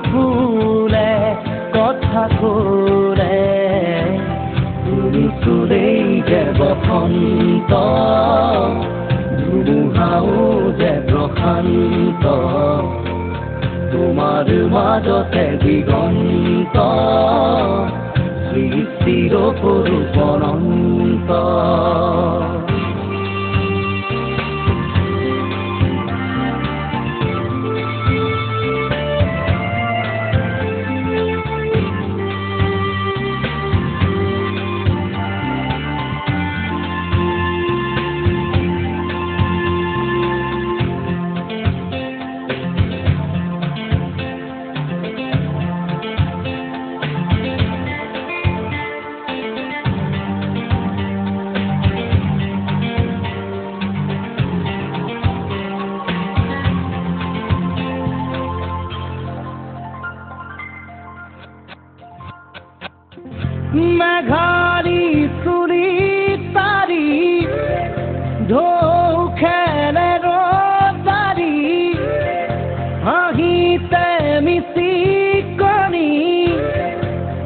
ফুলে কথা কৰে তুমি চুলেই যে বসন্ত ধুমুহাও যে প্ৰশান্ত তোমাৰ মাজতে দিগন্ত সৃষ্টিৰ অপৰূপ অনন্ত মেঘাৰী চুৰি তাৰি ঢৌ খেলে ৰদাৰি হাঁহিতে মিচিকনি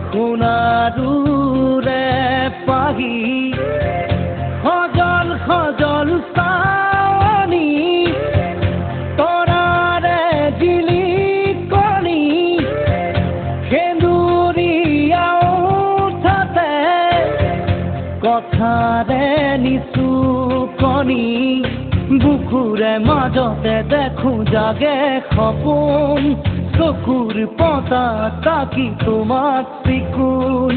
সোণাৰুৰে পাহি সজল সজল চাৱনি তৰাৰে জিলিকনি কথাৰে নিচুকনি বুকুৰে মাজতে দেখো জাগে সপোন চকুৰ পতা তাকি তোমাক চিকুণ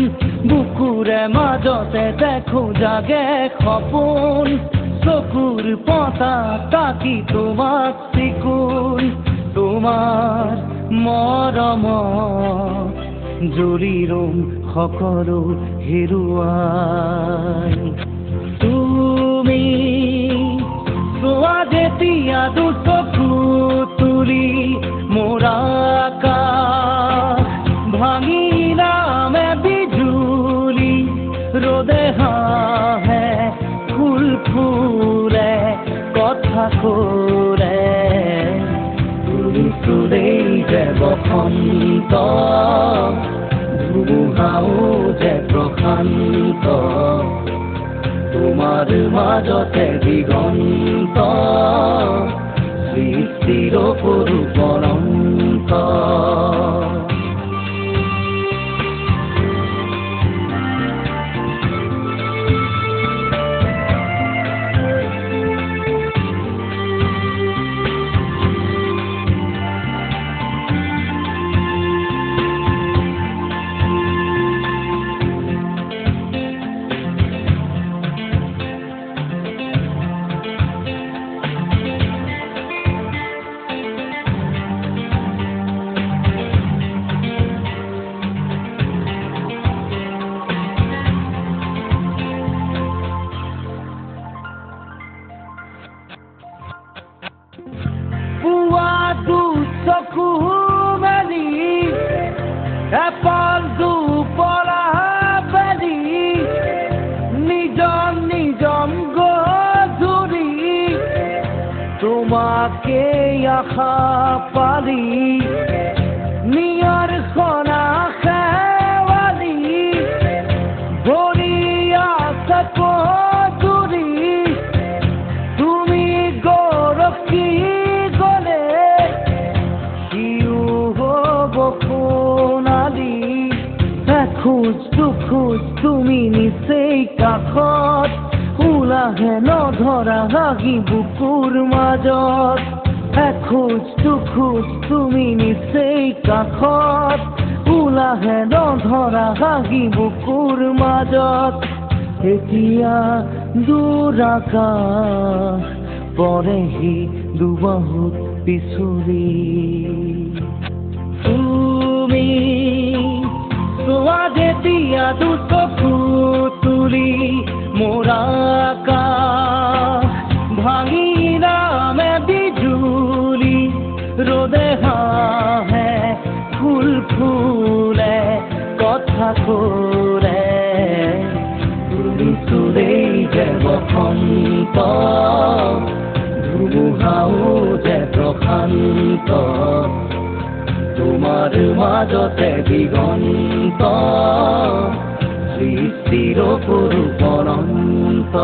বুকুৰে মাজতে দেখো জাগে সপোন চকুৰ পতা তাকি তোমাক চিকুণ তোমাৰ মৰমত জুৰি ৰুম সকলো হেৰুৱাই তুমি চোৱা যেতিয়া দুচকু তুলি মোৰ আকাশ ভাঙি নামে বিজুলি ৰ'দে হাঁহে ফুল ফুলে কথা কৰে তুমি চুলেই যে বসন্ত ধুমুহাও যে প্ৰশান্ত তোমাৰ মাজতে দিগন্ত সৃষ্টিৰ অপৰূপ অনন্ত চকু মেলি এপাল দুপৰা বেলি নিজন নিজন গধূলি তোমাকে আশা পালি নিয়ৰ খনা খেৱালি ভৰি আছে কজুৰি তুমি গৰকি খোজ দুখোজ তুমি নিচেই কাষত ওলাহে নধৰা হাগি বুকুৰ মাজত এখোজ দুখোজ তুমি নিচেই কাষত ওলাহে নধৰা হাগি বুকুৰ মাজত এতিয়া দূৰ আকাশ পৰেহি দুবাহুত পিছুৰি তুমি চোৱা যেতিয়া দুচকু তুলি মোৰ আকাশ ভাঙি নামে বিজুলি ৰ'দে হাঁহে ফুল ফুলে কথা কৰে তুমি চুলেই যে বসন্ত ধুমুহাও যে প্ৰশান্ত তোমাৰ মাজতে দিগন্ত সৃষ্টিৰ অপৰূপ অনন্ত